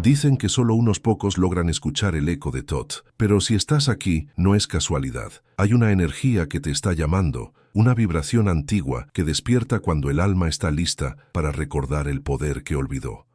Dicen que solo unos pocos logran escuchar el eco de Thoth, pero si estás aquí, no es casualidad. Hay una energía que te está llamando, una vibración antigua que despierta cuando el alma está lista para recordar el poder que olvidó.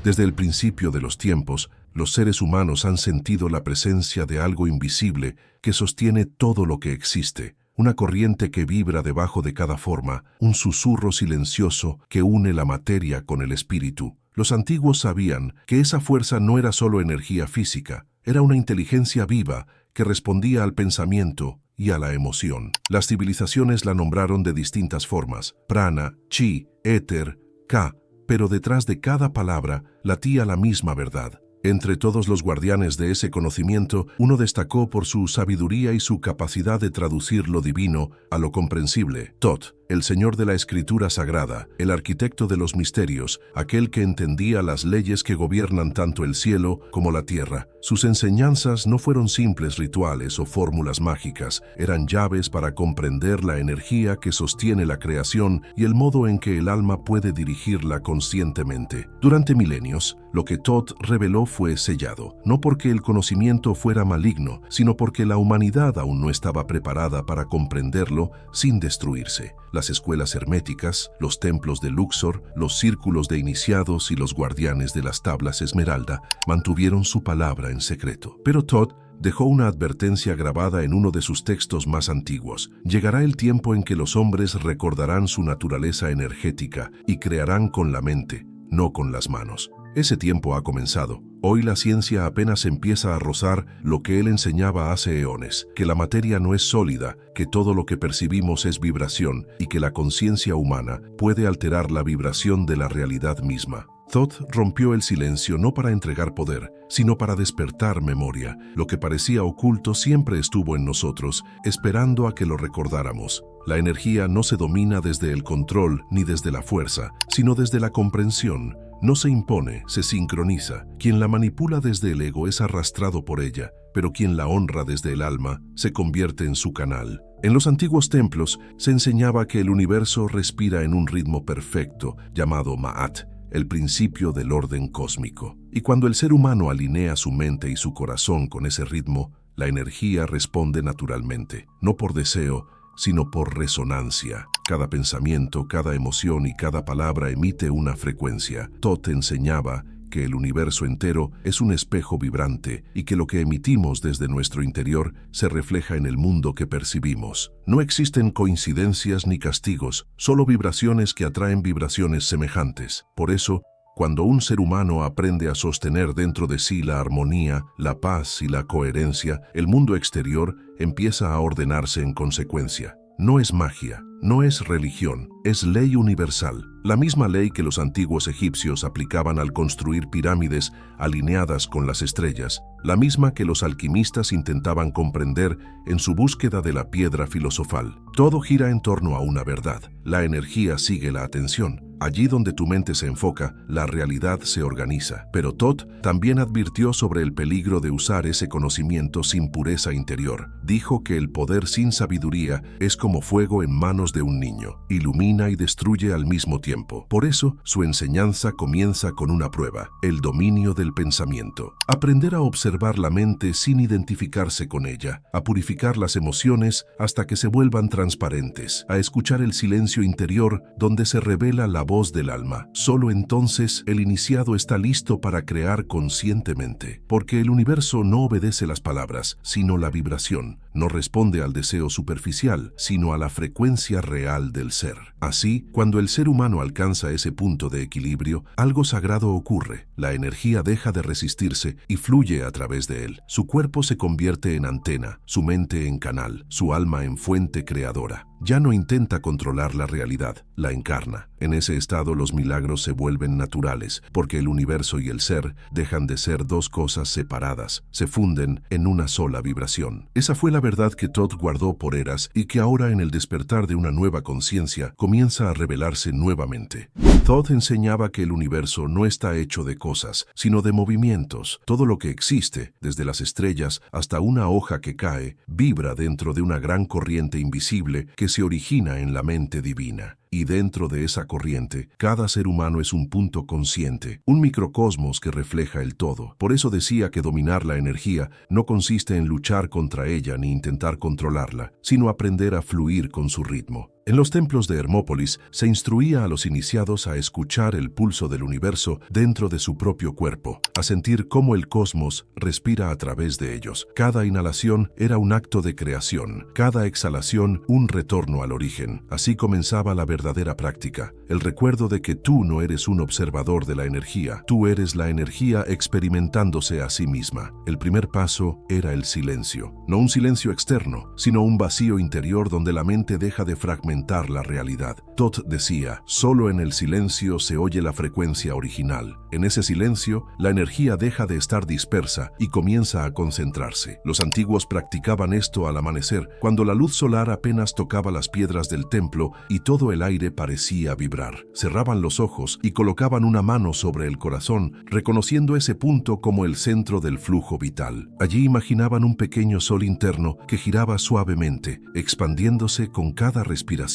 Desde el principio de los tiempos, los seres humanos han sentido la presencia de algo invisible que sostiene todo lo que existe. Una corriente que vibra debajo de cada forma, un susurro silencioso que une la materia con el espíritu. Los antiguos sabían que esa fuerza no era solo energía física, era una inteligencia viva que respondía al pensamiento y a la emoción. Las civilizaciones la nombraron de distintas formas: prana, chi, éter, ka, pero detrás de cada palabra latía la misma verdad. Entre todos los guardianes de ese conocimiento, uno destacó por su sabiduría y su capacidad de traducir lo divino a lo comprensible. Thoth, el señor de la escritura sagrada, el arquitecto de los misterios, aquel que entendía las leyes que gobiernan tanto el cielo como la tierra. Sus enseñanzas no fueron simples rituales o fórmulas mágicas, eran llaves para comprender la energía que sostiene la creación y el modo en que el alma puede dirigirla conscientemente. Durante milenios, lo que Thoth reveló fue sellado, no porque el conocimiento fuera maligno, sino porque la humanidad aún no estaba preparada para comprenderlo sin destruirse. Las escuelas herméticas, los templos de Luxor, los círculos de iniciados y los guardianes de las tablas esmeralda mantuvieron su palabra en secreto. Pero Thoth dejó una advertencia grabada en uno de sus textos más antiguos. Llegará el tiempo en que los hombres recordarán su naturaleza energética y crearán con la mente, no con las manos. Ese tiempo ha comenzado. Hoy la ciencia apenas empieza a rozar lo que él enseñaba hace eones, que la materia no es sólida, que todo lo que percibimos es vibración y que la conciencia humana puede alterar la vibración de la realidad misma. Thoth rompió el silencio no para entregar poder, sino para despertar memoria. Lo que parecía oculto siempre estuvo en nosotros, esperando a que lo recordáramos. La energía no se domina desde el control ni desde la fuerza, sino desde la comprensión. No se impone, se sincroniza. Quien la manipula desde el ego es arrastrado por ella, pero quien la honra desde el alma se convierte en su canal. En los antiguos templos se enseñaba que el universo respira en un ritmo perfecto, llamado Ma'at, el principio del orden cósmico. Y cuando el ser humano alinea su mente y su corazón con ese ritmo, la energía responde naturalmente, no por deseo, sino por resonancia. Cada pensamiento, cada emoción y cada palabra emite una frecuencia. Thoth enseñaba que el universo entero es un espejo vibrante y que lo que emitimos desde nuestro interior se refleja en el mundo que percibimos. No existen coincidencias ni castigos, solo vibraciones que atraen vibraciones semejantes. Por eso, cuando un ser humano aprende a sostener dentro de sí la armonía, la paz y la coherencia, el mundo exterior empieza a ordenarse en consecuencia. No es magia, no es religión, es ley universal. La misma ley que los antiguos egipcios aplicaban al construir pirámides alineadas con las estrellas, la misma que los alquimistas intentaban comprender en su búsqueda de la piedra filosofal. Todo gira en torno a una verdad. La energía sigue la atención. Allí donde tu mente se enfoca, la realidad se organiza. Pero Thoth también advirtió sobre el peligro de usar ese conocimiento sin pureza interior. Dijo que el poder sin sabiduría es como fuego en manos de un niño. Ilumina y destruye al mismo tiempo. Por eso, su enseñanza comienza con una prueba: el dominio del pensamiento. Aprender a observar la mente sin identificarse con ella, a purificar las emociones hasta que se vuelvan transparentes, a escuchar el silencio interior donde se revela la voz del alma. Solo entonces el iniciado está listo para crear conscientemente, porque el universo no obedece las palabras, sino la vibración. No responde al deseo superficial, sino a la frecuencia real del ser. Así, cuando el ser humano alcanza ese punto de equilibrio, algo sagrado ocurre. La energía deja de resistirse y fluye a través de él. Su cuerpo se convierte en antena, su mente en canal, su alma en fuente creadora. Ya no intenta controlar la realidad, la encarna. En ese estado los milagros se vuelven naturales, porque el universo y el ser dejan de ser dos cosas separadas, se funden en una sola vibración. Esa fue la verdad que Thoth guardó por eras y que ahora en el despertar de una nueva conciencia comienza a revelarse nuevamente. Thoth enseñaba que el universo no está hecho de cosas, sino de movimientos. Todo lo que existe, desde las estrellas hasta una hoja que cae, vibra dentro de una gran corriente invisible que se origina en la mente divina. Y dentro de esa corriente, cada ser humano es un punto consciente, un microcosmos que refleja el todo. Por eso decía que dominar la energía no consiste en luchar contra ella ni intentar controlarla, sino aprender a fluir con su ritmo. En los templos de Hermópolis se instruía a los iniciados a escuchar el pulso del universo dentro de su propio cuerpo, a sentir cómo el cosmos respira a través de ellos. Cada inhalación era un acto de creación, cada exhalación un retorno al origen. Así comenzaba la verdadera práctica, el recuerdo de que tú no eres un observador de la energía, tú eres la energía experimentándose a sí misma. El primer paso era el silencio, no un silencio externo, sino un vacío interior donde la mente deja de fragmentar la realidad. Thoth decía, solo en el silencio se oye la frecuencia original. En ese silencio, la energía deja de estar dispersa y comienza a concentrarse. Los antiguos practicaban esto al amanecer, cuando la luz solar apenas tocaba las piedras del templo y todo el aire parecía vibrar. Cerraban los ojos y colocaban una mano sobre el corazón, reconociendo ese punto como el centro del flujo vital. Allí imaginaban un pequeño sol interno que giraba suavemente, expandiéndose con cada respiración.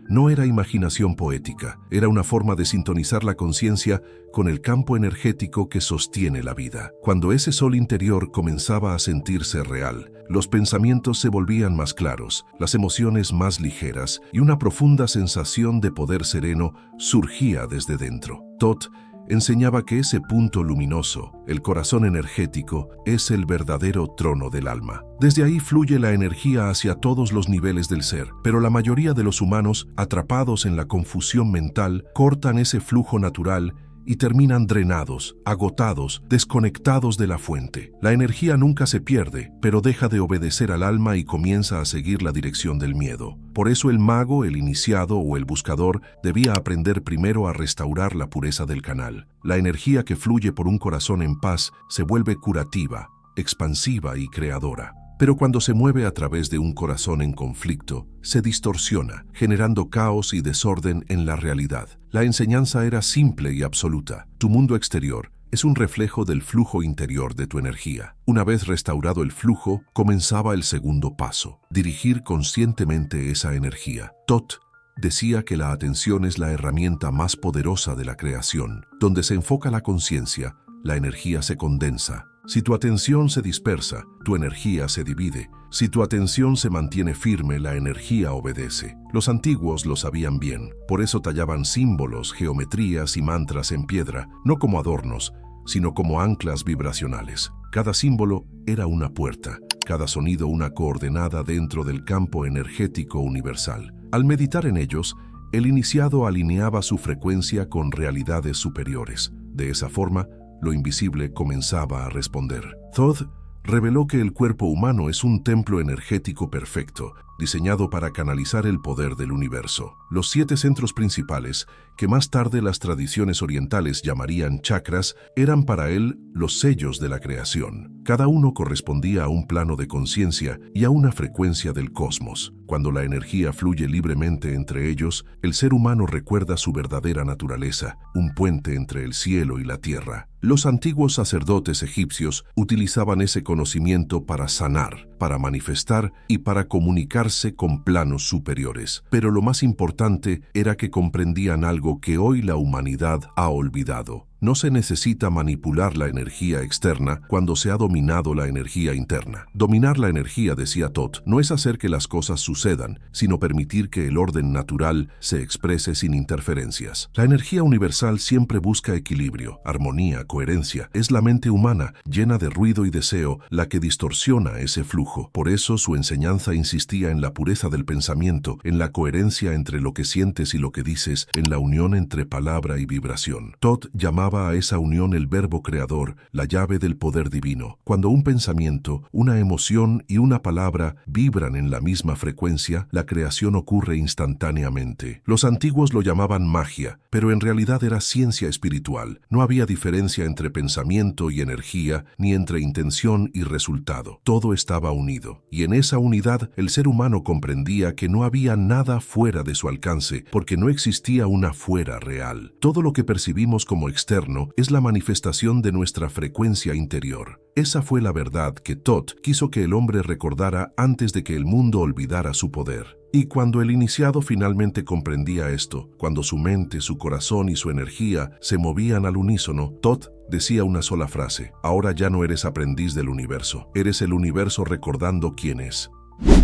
No era imaginación poética, era una forma de sintonizar la conciencia con el campo energético que sostiene la vida. Cuando ese sol interior comenzaba a sentirse real, los pensamientos se volvían más claros, las emociones más ligeras y una profunda sensación de poder sereno surgía desde dentro. Thoth enseñaba que ese punto luminoso, el corazón energético, es el verdadero trono del alma. Desde ahí fluye la energía hacia todos los niveles del ser, pero la mayoría de los humanos, atrapados en la confusión mental, cortan ese flujo natural y terminan drenados, agotados, desconectados de la fuente. La energía nunca se pierde, pero deja de obedecer al alma y comienza a seguir la dirección del miedo. Por eso el mago, el iniciado o el buscador debía aprender primero a restaurar la pureza del canal. La energía que fluye por un corazón en paz se vuelve curativa, expansiva y creadora. Pero cuando se mueve a través de un corazón en conflicto, se distorsiona, generando caos y desorden en la realidad. La enseñanza era simple y absoluta. Tu mundo exterior es un reflejo del flujo interior de tu energía. Una vez restaurado el flujo, comenzaba el segundo paso: dirigir conscientemente esa energía. Thoth decía que la atención es la herramienta más poderosa de la creación. Donde se enfoca la conciencia, la energía se condensa. Si tu atención se dispersa, tu energía se divide. Si tu atención se mantiene firme, la energía obedece. Los antiguos lo sabían bien, por eso tallaban símbolos, geometrías y mantras en piedra, no como adornos, sino como anclas vibracionales. Cada símbolo era una puerta, cada sonido una coordenada dentro del campo energético universal. Al meditar en ellos, el iniciado alineaba su frecuencia con realidades superiores. De esa forma, lo invisible comenzaba a responder. Thoth reveló que el cuerpo humano es un templo energético perfecto, diseñado para canalizar el poder del universo. Los 7 centros principales, que más tarde las tradiciones orientales llamarían chakras, eran para él los sellos de la creación. Cada uno correspondía a un plano de conciencia y a una frecuencia del cosmos. Cuando la energía fluye libremente entre ellos, el ser humano recuerda su verdadera naturaleza, un puente entre el cielo y la tierra. Los antiguos sacerdotes egipcios utilizaban ese conocimiento para sanar, para manifestar y para comunicarse con planos superiores. Pero lo más importante era que comprendían algo que hoy la humanidad ha olvidado. No se necesita manipular la energía externa cuando se ha dominado la energía interna. Dominar la energía, decía Thoth, no es hacer que las cosas sucedan, sino permitir que el orden natural se exprese sin interferencias. La energía universal siempre busca equilibrio, armonía, coherencia. Es la mente humana, llena de ruido y deseo, la que distorsiona ese flujo. Por eso su enseñanza insistía en la pureza del pensamiento, en la coherencia entre lo que sientes y lo que dices, en la unión entre palabra y vibración. Thoth llamaba a esa unión el verbo creador, la llave del poder divino. Cuando un pensamiento, una emoción y una palabra vibran en la misma frecuencia, la creación ocurre instantáneamente. Los antiguos lo llamaban magia, pero en realidad era ciencia espiritual. No había diferencia entre pensamiento y energía, ni entre intención y resultado. Todo estaba unido. Y en esa unidad, el ser humano comprendía que no había nada fuera de su alcance, porque no existía una fuera real. Todo lo que percibimos como externo externo es la manifestación de nuestra frecuencia interior. Esa fue la verdad que Thoth quiso que el hombre recordara antes de que el mundo olvidara su poder. Y cuando el iniciado finalmente comprendía esto, cuando su mente, su corazón y su energía se movían al unísono, Thoth decía una sola frase: ahora ya no eres aprendiz del universo, eres el universo recordando quién es.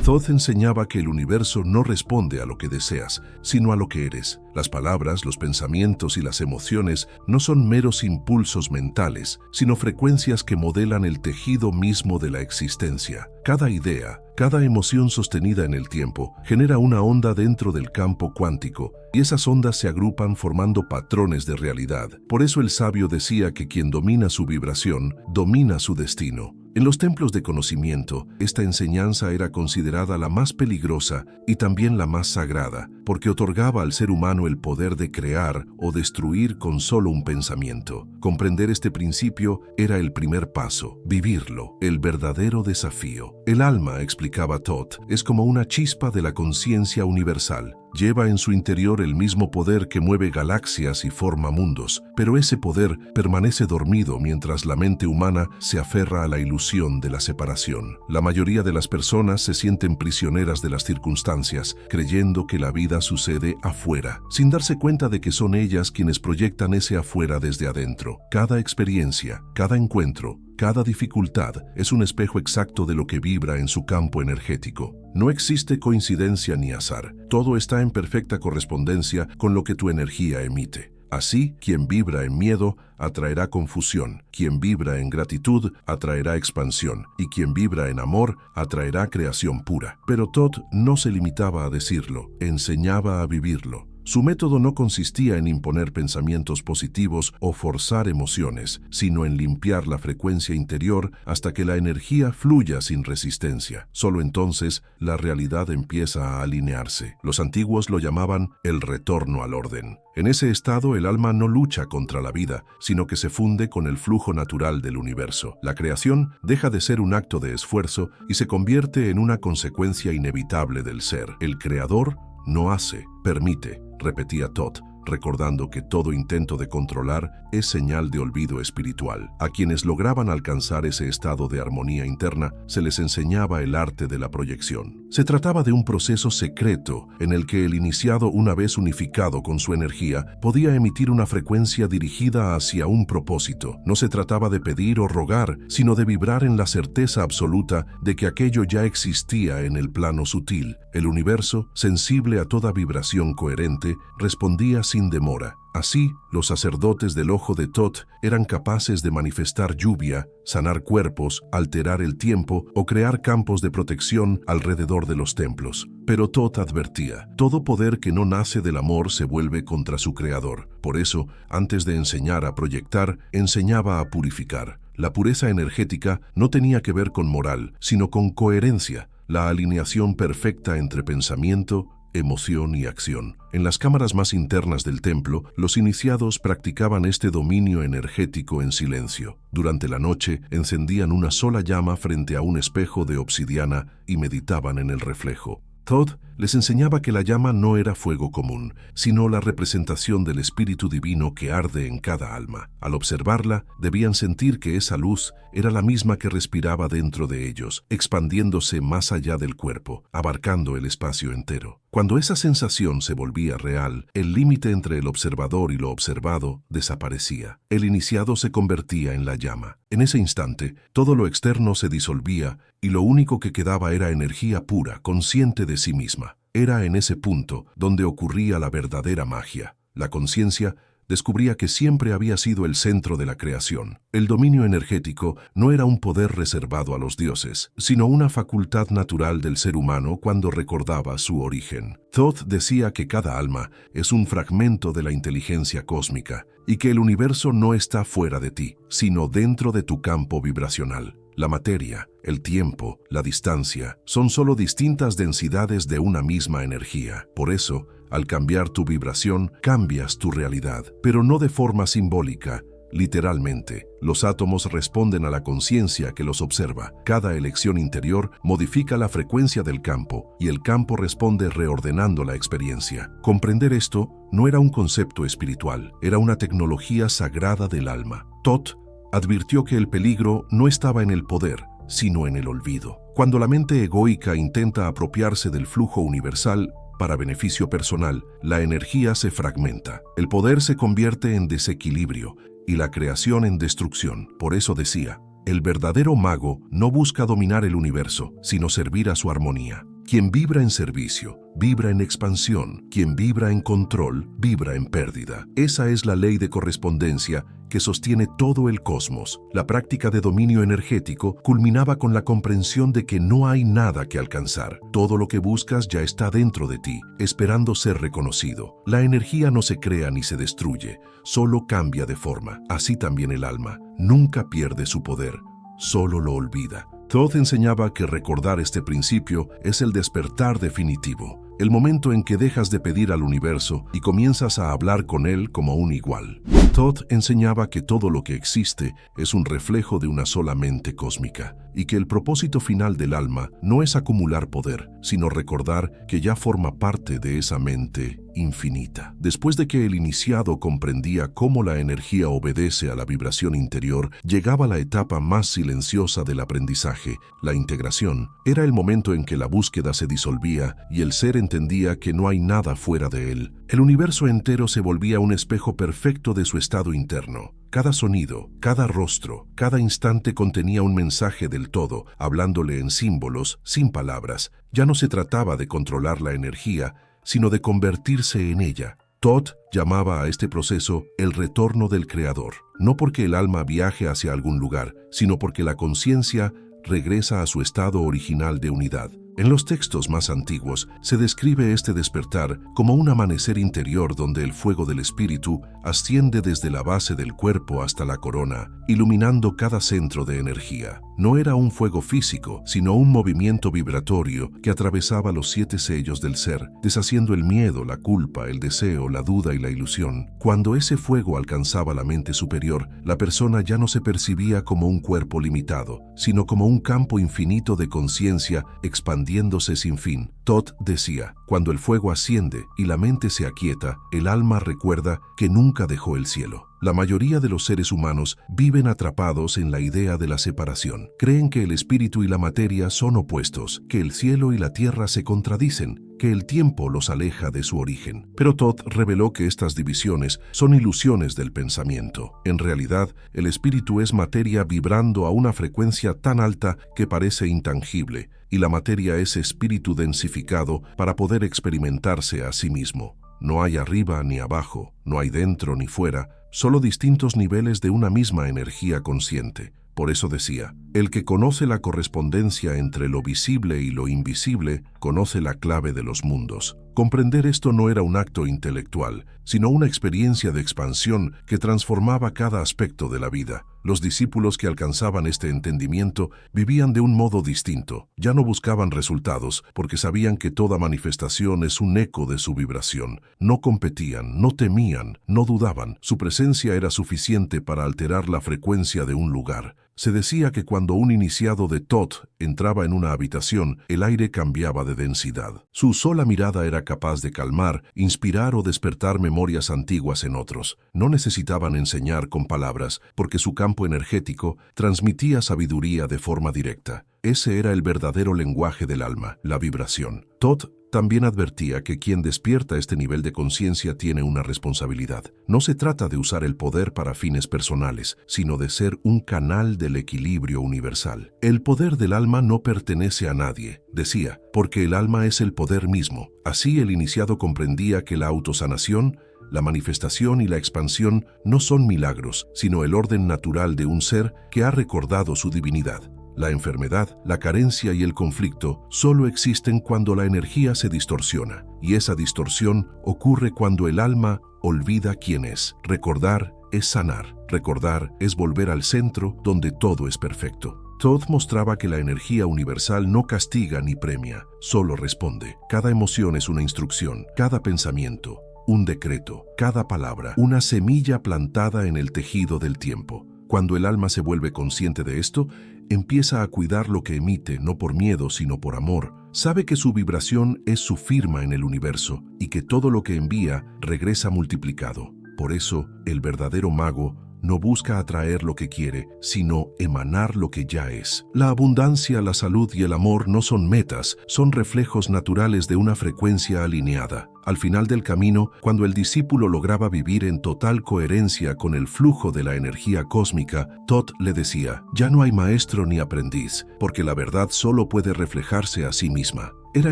Thoth enseñaba que el universo no responde a lo que deseas, sino a lo que eres. Las palabras, los pensamientos y las emociones no son meros impulsos mentales, sino frecuencias que modelan el tejido mismo de la existencia. Cada idea, cada emoción sostenida en el tiempo, genera una onda dentro del campo cuántico, y esas ondas se agrupan formando patrones de realidad. Por eso el sabio decía que quien domina su vibración, domina su destino. En los templos de conocimiento, esta enseñanza era considerada la más peligrosa y también la más sagrada, porque otorgaba al ser humano el poder de crear o destruir con solo un pensamiento. Comprender este principio era el primer paso, vivirlo, el verdadero desafío. El alma, explicaba Thoth, es como una chispa de la conciencia universal. Lleva en su interior el mismo poder que mueve galaxias y forma mundos, pero ese poder permanece dormido mientras la mente humana se aferra a la ilusión de la separación. La mayoría de las personas se sienten prisioneras de las circunstancias, creyendo que la vida sucede afuera, sin darse cuenta de que son ellas quienes proyectan ese afuera desde adentro. Cada experiencia, cada encuentro, cada dificultad es un espejo exacto de lo que vibra en su campo energético. No existe coincidencia ni azar. Todo está en perfecta correspondencia con lo que tu energía emite. Así, quien vibra en miedo atraerá confusión, quien vibra en gratitud atraerá expansión, y quien vibra en amor atraerá creación pura. Pero Thoth no se limitaba a decirlo, enseñaba a vivirlo. Su método no consistía en imponer pensamientos positivos o forzar emociones, sino en limpiar la frecuencia interior hasta que la energía fluya sin resistencia. Solo entonces la realidad empieza a alinearse. Los antiguos lo llamaban el retorno al orden. En ese estado el alma no lucha contra la vida, sino que se funde con el flujo natural del universo. La creación deja de ser un acto de esfuerzo y se convierte en una consecuencia inevitable del ser. El creador no hace, permite, repetía Thoth, recordando que todo intento de controlar es señal de olvido espiritual. A quienes lograban alcanzar ese estado de armonía interna, se les enseñaba el arte de la proyección. Se trataba de un proceso secreto en el que el iniciado, una vez unificado con su energía, podía emitir una frecuencia dirigida hacia un propósito. No se trataba de pedir o rogar, sino de vibrar en la certeza absoluta de que aquello ya existía en el plano sutil. El universo, sensible a toda vibración coherente, respondía sin demora. Así, los sacerdotes del ojo de Thoth eran capaces de manifestar lluvia, sanar cuerpos, alterar el tiempo o crear campos de protección alrededor de los templos. Pero Thoth advertía, todo poder que no nace del amor se vuelve contra su creador. Por eso, antes de enseñar a proyectar, enseñaba a purificar. La pureza energética no tenía que ver con moral, sino con coherencia, la alineación perfecta entre pensamiento, emoción y acción. En las cámaras más internas del templo, los iniciados practicaban este dominio energético en silencio. Durante la noche, encendían una sola llama frente a un espejo de obsidiana y meditaban en el reflejo. Thoth les enseñaba que la llama no era fuego común, sino la representación del Espíritu Divino que arde en cada alma. Al observarla, debían sentir que esa luz era la misma que respiraba dentro de ellos, expandiéndose más allá del cuerpo, abarcando el espacio entero. Cuando esa sensación se volvía real, el límite entre el observador y lo observado desaparecía. El iniciado se convertía en la llama. En ese instante, todo lo externo se disolvía y lo único que quedaba era energía pura, consciente de sí misma. Era en ese punto donde ocurría la verdadera magia. La conciencia descubría que siempre había sido el centro de la creación. El dominio energético no era un poder reservado a los dioses, sino una facultad natural del ser humano cuando recordaba su origen. Thoth decía que cada alma es un fragmento de la inteligencia cósmica y que el universo no está fuera de ti, sino dentro de tu campo vibracional. La materia, el tiempo, la distancia, son solo distintas densidades de una misma energía. Por eso, al cambiar tu vibración, cambias tu realidad, pero no de forma simbólica. Literalmente, los átomos responden a la conciencia que los observa. Cada elección interior modifica la frecuencia del campo y el campo responde reordenando la experiencia. Comprender esto no era un concepto espiritual, era una tecnología sagrada del alma. Thoth advirtió que el peligro no estaba en el poder, sino en el olvido. Cuando la mente egoica intenta apropiarse del flujo universal para beneficio personal, la energía se fragmenta. El poder se convierte en desequilibrio y la creación en destrucción. Por eso decía, el verdadero mago no busca dominar el universo, sino servir a su armonía. Quien vibra en servicio, vibra en expansión. Quien vibra en control, vibra en pérdida. Esa es la ley de correspondencia que sostiene todo el cosmos. La práctica de dominio energético culminaba con la comprensión de que no hay nada que alcanzar. Todo lo que buscas ya está dentro de ti, esperando ser reconocido. La energía no se crea ni se destruye, solo cambia de forma. Así también el alma nunca pierde su poder, solo lo olvida. Thoth enseñaba que recordar este principio es el despertar definitivo, el momento en que dejas de pedir al universo y comienzas a hablar con él como un igual. Thoth enseñaba que todo lo que existe es un reflejo de una sola mente cósmica y que el propósito final del alma no es acumular poder, sino recordar que ya forma parte de esa mente infinita. Después de que el iniciado comprendía cómo la energía obedece a la vibración interior, llegaba la etapa más silenciosa del aprendizaje, la integración. Era el momento en que la búsqueda se disolvía y el ser entendía que no hay nada fuera de él. El universo entero se volvía un espejo perfecto de su estado interno. Cada sonido, cada rostro, cada instante contenía un mensaje del todo, hablándole en símbolos, sin palabras. Ya no se trataba de controlar la energía, sino de convertirse en ella. Thoth llamaba a este proceso el retorno del Creador, no porque el alma viaje hacia algún lugar, sino porque la conciencia regresa a su estado original de unidad. En los textos más antiguos se describe este despertar como un amanecer interior donde el fuego del espíritu asciende desde la base del cuerpo hasta la corona, iluminando cada centro de energía. No era un fuego físico, sino un movimiento vibratorio que atravesaba los 7 sellos del ser, deshaciendo el miedo, la culpa, el deseo, la duda y la ilusión. Cuando ese fuego alcanzaba la mente superior, la persona ya no se percibía como un cuerpo limitado, sino como un campo infinito de conciencia expandiéndose sin fin. Thoth decía, cuando el fuego asciende y la mente se aquieta, el alma recuerda que nunca dejó el cielo. La mayoría de los seres humanos viven atrapados en la idea de la separación. Creen que el espíritu y la materia son opuestos, que el cielo y la tierra se contradicen, que el tiempo los aleja de su origen. Pero Thoth reveló que estas divisiones son ilusiones del pensamiento. En realidad, el espíritu es materia vibrando a una frecuencia tan alta que parece intangible, y la materia es espíritu densificado para poder experimentarse a sí mismo. No hay arriba ni abajo, no hay dentro ni fuera, solo distintos niveles de una misma energía consciente. Por eso decía, el que conoce la correspondencia entre lo visible y lo invisible, conoce la clave de los mundos. Comprender esto no era un acto intelectual, sino una experiencia de expansión que transformaba cada aspecto de la vida. Los discípulos que alcanzaban este entendimiento vivían de un modo distinto. Ya no buscaban resultados, porque sabían que toda manifestación es un eco de su vibración. No competían, no temían, no dudaban. Su presencia era suficiente para alterar la frecuencia de un lugar. Se decía que cuando un iniciado de Thoth entraba en una habitación, el aire cambiaba de densidad. Su sola mirada era capaz de calmar, inspirar o despertar memorias antiguas en otros. No necesitaban enseñar con palabras, porque su campo energético transmitía sabiduría de forma directa. Ese era el verdadero lenguaje del alma, la vibración. Thoth también advertía que quien despierta este nivel de conciencia tiene una responsabilidad. No se trata de usar el poder para fines personales, sino de ser un canal del equilibrio universal. El poder del alma no pertenece a nadie, decía, porque el alma es el poder mismo. Así el iniciado comprendía que la autosanación, la manifestación y la expansión no son milagros, sino el orden natural de un ser que ha recordado su divinidad. La enfermedad, la carencia y el conflicto solo existen cuando la energía se distorsiona, y esa distorsión ocurre cuando el alma olvida quién es. Recordar es sanar. Recordar es volver al centro donde todo es perfecto. Thoth mostraba que la energía universal no castiga ni premia, solo responde. Cada emoción es una instrucción, cada pensamiento un decreto, cada palabra, una semilla plantada en el tejido del tiempo. Cuando el alma se vuelve consciente de esto, empieza a cuidar lo que emite, no por miedo, sino por amor. Sabe que su vibración es su firma en el universo y que todo lo que envía regresa multiplicado. Por eso, el verdadero mago no busca atraer lo que quiere, sino emanar lo que ya es. La abundancia, la salud y el amor no son metas, son reflejos naturales de una frecuencia alineada. Al final del camino, cuando el discípulo lograba vivir en total coherencia con el flujo de la energía cósmica, Thoth le decía: ya no hay maestro ni aprendiz, porque la verdad solo puede reflejarse a sí misma. Era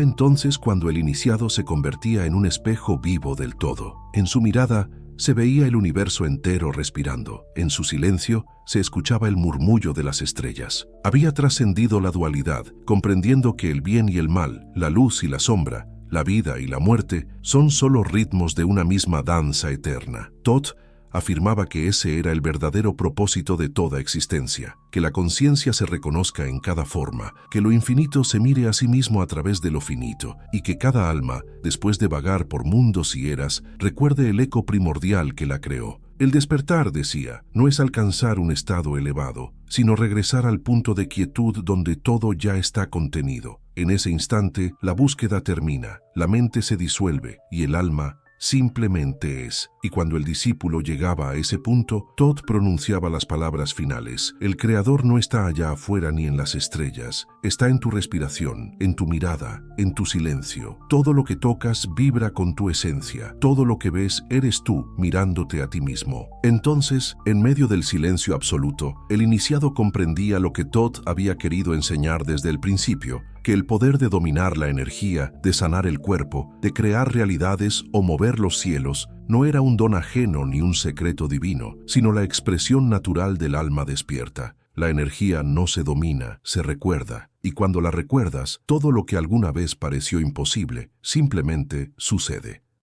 entonces cuando el iniciado se convertía en un espejo vivo del todo. En su mirada se veía el universo entero respirando. En su silencio se escuchaba el murmullo de las estrellas. Había trascendido la dualidad, comprendiendo que el bien y el mal, la luz y la sombra, la vida y la muerte, son solo ritmos de una misma danza eterna. Thoth afirmaba que ese era el verdadero propósito de toda existencia, que la conciencia se reconozca en cada forma, que lo infinito se mire a sí mismo a través de lo finito, y que cada alma, después de vagar por mundos y eras, recuerde el eco primordial que la creó. El despertar, decía, no es alcanzar un estado elevado, sino regresar al punto de quietud donde todo ya está contenido. En ese instante, la búsqueda termina, la mente se disuelve y el alma simplemente es. Y cuando el discípulo llegaba a ese punto, Thoth pronunciaba las palabras finales: el Creador no está allá afuera ni en las estrellas, está en tu respiración, en tu mirada, en tu silencio. Todo lo que tocas vibra con tu esencia, todo lo que ves eres tú mirándote a ti mismo. Entonces, en medio del silencio absoluto, el iniciado comprendía lo que Thoth había querido enseñar desde el principio: que el poder de dominar la energía, de sanar el cuerpo, de crear realidades o mover los cielos, no era un don ajeno ni un secreto divino, sino la expresión natural del alma despierta. La energía no se domina, se recuerda, y cuando la recuerdas, todo lo que alguna vez pareció imposible, simplemente sucede.